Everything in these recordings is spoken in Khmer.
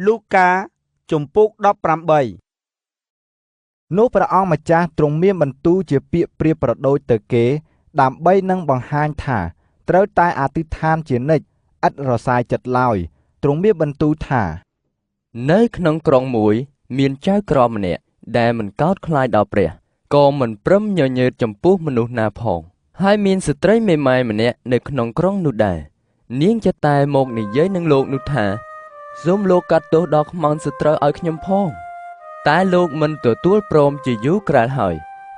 លូកាជំពូក18នោះព្រះអង្គម្ចាស់ទ្រង់មានបន្ទូលជាពាក្យប្រៀបប្រដូចទៅគេដើម្បីនឹងបង្ហាញថាត្រូវតែអធិដ្ឋានជានិច្ចឥតរសាយចិត្តឡើយទ្រង់មានបន្ទូលថានៅក្នុងក្រុងមួយមានចៅក្រម្នាក់ដែលមិនកោតខ្លាចដល់ព្រះក៏មិនព្រមញញើតចំពោះមនុស្សណាផងហើយមានស្ត្រីមេម៉ាយម្នាក់នៅក្នុងក្រុងនោះដែរនាងចិត្តតែមកនិយាយនឹងលោកនោះថាសូមលោកកាត់ទោសដល់ខ្មោចសត្រូវឲ្យខ្ញុំផងតែលោកមិនទទួលព្រមជាយូរក្រែលហើយ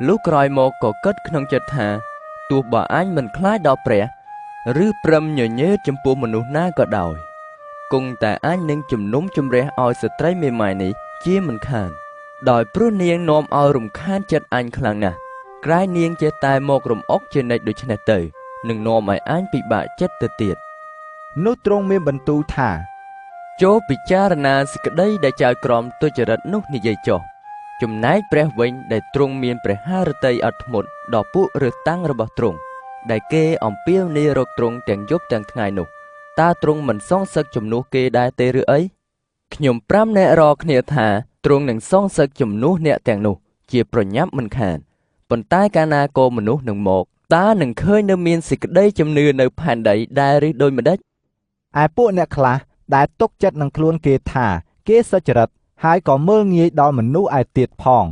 លុះក្រោយមកក៏គិតក្នុងចិត្តថាទោះបើអញមិនខ្លាចដល់ព្រះឬព្រមញញើតចំពោះមនុស្សណាក៏ដោយគង់តែអញនឹងជំនុំជម្រះឲ្យស្ត្រីមេម៉ាយនេះជាមិនខានដោយព្រោះនាងនាំឲ្យរំខានចិត្តអញខ្លាំងណាស់ក្រែងនាងចេះតែមករំអុកជានិច្ចដូច្នេះទៅនឹងនាំឲ្យអញពិបាកចិត្តទៅទៀតនោះទ្រង់មានបន្ទូលថាចូលពិចារណាសេចក្តីដែលចៅក្រមទុច្ចរិតនោះនិយាយចុះចំណែកព្រះវិញដែលទ្រង់មានព្រះハរតីអត់ធ្មត់ដល់ពួករើសតាំងរបស់ទ្រង់ដែលគេអំពាវនាវរកទ្រង់ទាំងយប់ទាំងថ្ងៃនោះតើទ្រង់មិនសងសឹកជំនួសគេដែរទេឬអីខ្ញុំ5នាក់រកគ្នាថាទ្រង់នឹងសងសឹកជំនួសអ្នកទាំងនោះជាប្រញាប់មិនខានប៉ុន្តែកាលណាក៏មនុស្សនឹងមកតើនឹងឃើញនៅមានសេចក្តីជំនឿនៅផែនដីដែរឬដូចម្ដេចឯពួកអ្នកខ្លះដែលទុកចិត្តនឹងខ្លួនគេថាគេសុចរិតហើយក៏មើលងាយដល់មនុស្សឯទៀតផង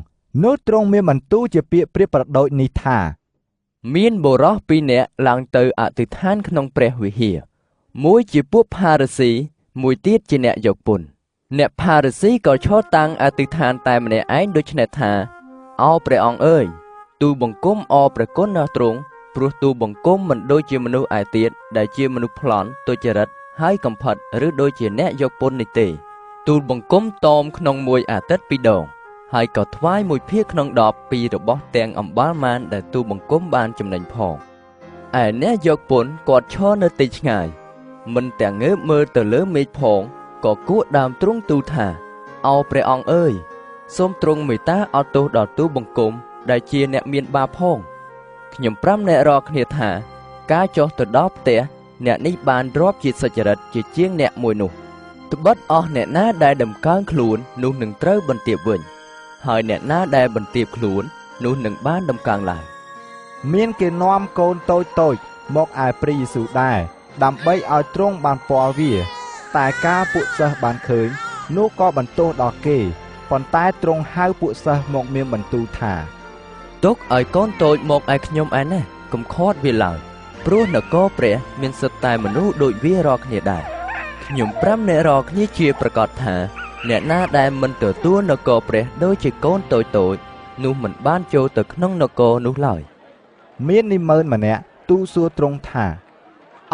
នោះទ្រង់មានបន្ទូលជាពាក្យប្រៀបប្រដូចនេះថាមានបុរស2នាក់ឡើងទៅអធិដ្ឋានក្នុងព្រះវិហារមួយជាពួកផារ៉ាស៊ីមួយទៀតជាអ្នកយកពន្ធអ្នកផារ៉ាស៊ីក៏ឈរតាំងអធិដ្ឋានតែម្នាក់ឯងដូច្នេះថាអោព្រះអង្គអើយទូលបង្គំអរព្រះគុណដល់ទ្រង់ព្រោះទូលបង្គំមិនដូចជាមនុស្សឯទៀតដែលជាមនុស្សប្លន់ទុច្ចរិតហើយកំផិតឬដូចជាអ្នកយកពន្ធនេះទេទូលបង្គំតមក្នុងមួយអាទិត្យ2ដងហើយក៏ថ្វាយ1ភាគក្នុង10ពីរបស់ទាំងអំបាលម៉ានដែលទូលបង្គំបានចំណេញផងឯអ្នកយកពន្ធគាត់ឈរនៅទីឆ្ងាយមិនទាំងងើបមើលទៅលើមេឃផងក៏គួរដើមទ្រង់ទូលថាអោព្រះអង្គអើយសូមទ្រង់មេត្តាអត់ទោសដល់ទូលបង្គំដែលជាអ្នកមានបាបផងខ្ញុំ5នាក់រកគ្នាថាការចុះទៅដល់ផ្ទះអ្នកនេះបានរាប់ជាសុចរិតជាជាងអ្នកមួយនោះត្បិតអស់អ្នកណាដែលដំកើងខ្លួននោះនឹងត្រូវបន្ទាបវិញហើយអ្នកណាដែលបន្ទាបខ្លួននោះនឹងបានដំកើងឡើងមានគេនាំកូនតូចមកឯព្រះយេស៊ូវដែរដើម្បីឲ្យទ្រង់បានពាល់វាតែការពួកសិស្សបានឃើញនោះក៏បន្ទោសដល់គេប៉ុន្តែទ្រង់ហៅពួកសិស្សមកមានបន្ទូលថាទុកឲ្យកូនតូចមកឯខ្ញុំឯណេះកុំខាត់វាឡើយព្រោះនគរព្រះមានសិទ្ធតែមនុស្សដូចវារាល់គ្នាដែរខ្ញុំ5នាក់រាល់គ្នាជាប្រកាសថាអ្នកណាដែលមិនទទួលនគរព្រះដូចជាកូនតូចនោះមិនបានចូលទៅក្នុងនគរនោះឡើយមាននិមឺនម្នាក់ទូលសួរទ្រង់ថា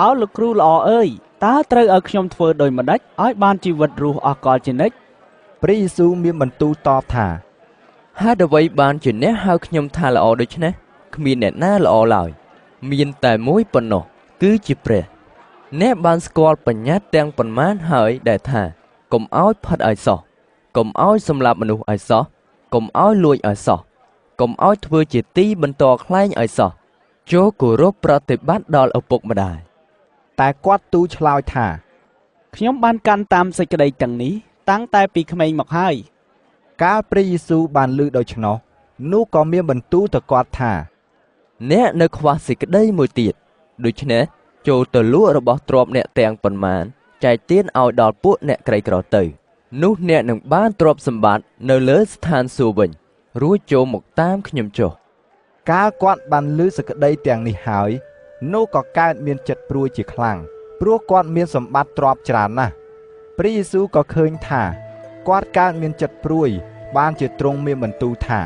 អោលោកគ្រូល្អអើយតើត្រូវឲ្យខ្ញុំធ្វើដូចម្ដេចឲ្យបានជីវិតរស់អស់កលជានិច្ចព្រះយេស៊ូវមានបន្ទូលតបថាហេតុអ្វីបានជាអ្នកហៅខ្ញុំថាល្អដូច្នេះគ្មានអ្នកណាល្អឡើយមានតែមួយប៉ុណ្ណោះគឺជាព្រះអ្នកបានស្គាល់បញ្ញត្តិទាំងប៉ុន្មានហើយដែលថាកុំឲ្យផិតឲ្យសោះកុំឲ្យសម្លាប់មនុស្សឲ្យសោះកុំឲ្យលួចឲ្យសោះកុំឲ្យធ្វើជាទីបន្តខ្លែងឲ្យសោះចូលគោរពប្រតិបត្តិដល់ឪពុកម្ដាយតែគាត់ទូលឆ្លើយថាខ្ញុំបានកាន់តាមសេចក្តីទាំងនេះតាំងតែពីក្មេងមកហើយកាលព្រះយេស៊ូវបានឮដូច្នោះនោះក៏មានបន្ទូលទៅគាត់ថាអ្នកនៅខ្វះសេចក្តីមួយទៀតដូច្នេះចូលទៅលក់របស់ទ្រព្យអ្នកទាំងប៉ុន្មានចែកទានឲ្យដល់ពួកអ្នកក្រីក្រទៅនោះអ្នកនឹងបានទ្រព្យសម្បត្តិនៅលើស្ថានសួគ៌វិញរួចចូលមកតាមខ្ញុំចុះកាលគាត់បានឮសេចក្តីទាំងនេះហើយនោះក៏កើតមានចិត្តព្រួយជាខ្លាំងព្រោះគាត់មានសម្បត្តិទ្រព្យច្រើនណាស់ព្រះយេស៊ូវក៏ឃើញថាគាត់កើតមានចិត្តព្រួយបានជាទ្រង់មានបន្ទូលថា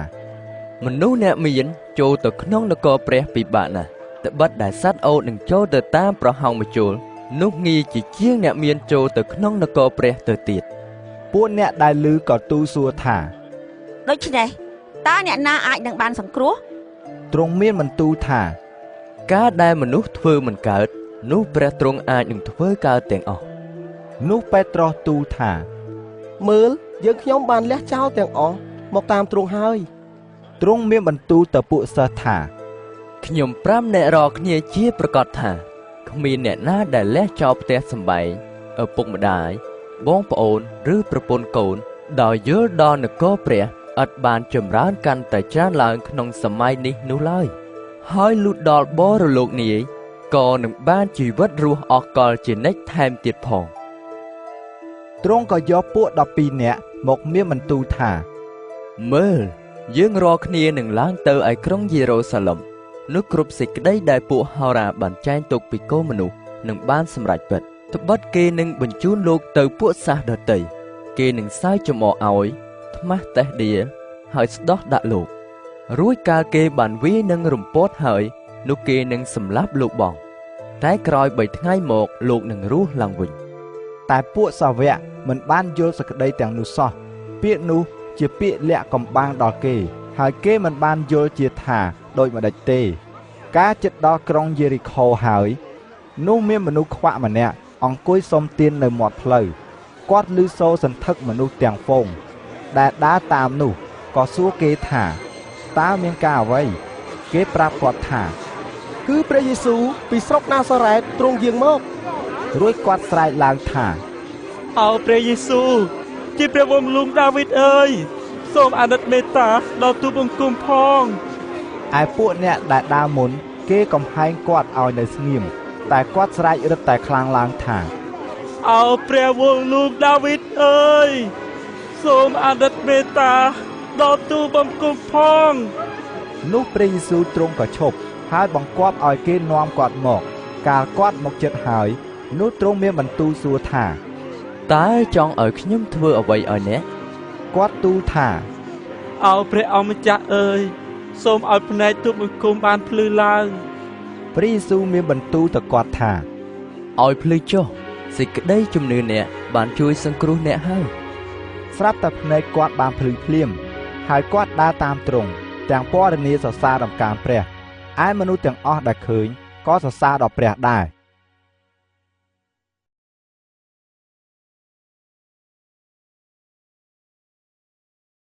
មនុស្សអ្នកមានចូលទៅក្នុងនគរព្រះពិបាកណាស់ត្បិតដែលសត្វអូតនឹងចូលទៅតាមប្រហោងម្ជុលនោះងាយជាងអ្នកមានចូលទៅក្នុងនគរព្រះទៅទៀតពួកអ្នកដែលឮក៏ទូលសួរថាដូច្នេះតើអ្នកណាអាចនឹងបានសង្គ្រោះទ្រង់មានបន្ទូលថាការដែលមនុស្សធ្វើមិនកើតនោះព្រះទ្រង់អាចនឹងធ្វើកើតទាំងអស់នោះពេត្រុសទូលថាមើលយើងខ្ញុំបានលះចោលទាំងអស់មកតាមទ្រង់ហើយទ្រង់មានបន្ទូលទៅពួកសិស្សថាខ្ញុំ5នាក់រកគ្នាជាប្រកាសថាគ្មានអ្នកណាដែលលះចោលផ្ទះសម្បែងឪពុកម្ដាយ បងប្អូនឬប្រពន្ធកូនដោយយល់ដល់នគរព្រះឥតបានចម្រើនកាន់តែច្រើនឡើងក្នុងសម័យនេះនោះឡើយហើយលុះដល់បរលោកនាយក៏នឹងបានជីវិតរស់អស់កលជានិច្ចថែមទៀតផងទ្រង់ក៏យកពួក12នាក់មកមានបន្ទូលថាមើលយើងរាល់គ្នានឹងឡើងទៅឯក្រុងយេរូសាឡិមនោះគ្រប់សេចក្តីដែលពួកហោរាបានចែងទុកពីកូនមនុស្សនឹងបានសម្រេចពិតត្បិតគេនឹងបញ្ជូនលោកទៅពួកសាសដទៃគេនឹងសើចចំអកឲ្យថ្មាស់តេះដៀហើយស្ដោះដាក់លោករួចកាលគេបានវាយនឹងរំពាត់ហើយនោះគេនឹងសម្លាប់លោកបងតែក្រោយ3ថ្ងៃមកលោកនឹងរស់ឡើងវិញតែពួកសាវកមិនបានយល់សក្តីទាំងនោះសោះពាក្យនោះជាពាក្យលាក់កំបាំងដល់គេហើយគេមិនបានយល់ជាថាដូចម្ដេចទេការជិតដល់ក្រុងយេរីខូហើយនោះមានមនុស្សខ្វាក់ម្នាក់អង្គុយសុំទាននៅមាត់ផ្លូវគាត់ឮសូរសន្ធឹកមនុស្សទាំងហ្វូងដែលដើរតាមនោះក៏សួរគេថាតើមានការអ្វីគេប្រាប់គាត់ថាគឺព្រះយេស៊ូវពីស្រុកណាសារ៉េតទ្រង់យាងមករួចគាត់ស្រែកឡើងថាអោព្រះយេស៊ូវជាព្រះវង្សលូងដាវីតអើយសូមអាណិតមេត្តាដល់ទូបង្គំផងឯពួកអ្នកដែលដើរមុនគេកំហែងគាត់ឲ្យនៅស្ងៀមតែគាត់ស្រែករឹតតែខ្លាំងឡើងថាអោព្រះវង្សលូងដាវីតអើយសូមអាណិតមេត្តាដល់ទូបង្គំផងនោះព្រះយេស៊ូវទ្រង់ក៏ឈប់ហើយបង្គាប់ឲ្យគេនាំគាត់មកកាលគាត់មកជិតហើយនោះទ្រង់មានបន្ទូលសួរថាតើចង់ឲ្យខ្ញុំធ្វើអ្វីឲ្យអ្នកគាត់ទូលថាអោព្រះអម្ចាស់អើយសូមឲ្យភ្នែកទូបង្គំបានភ្លឺឡើងព្រះយេស៊ូវមានបន្ទូលទៅគាត់ថាឲ្យភ្លឺចុះសេចក្តីជំនឿអ្នកបានជួយសង្គ្រោះអ្នកហើយស្រាប់តែភ្នែកគាត់បានភ្លឺភ្លាមហើយគាត់ដើរតាមទ្រង់ទាំងពរនាសរសើរដំកើងព្រះឯមនុស្សទាំងអស់ដែលឃើញក៏សរសើរដល់ព្រះដែរ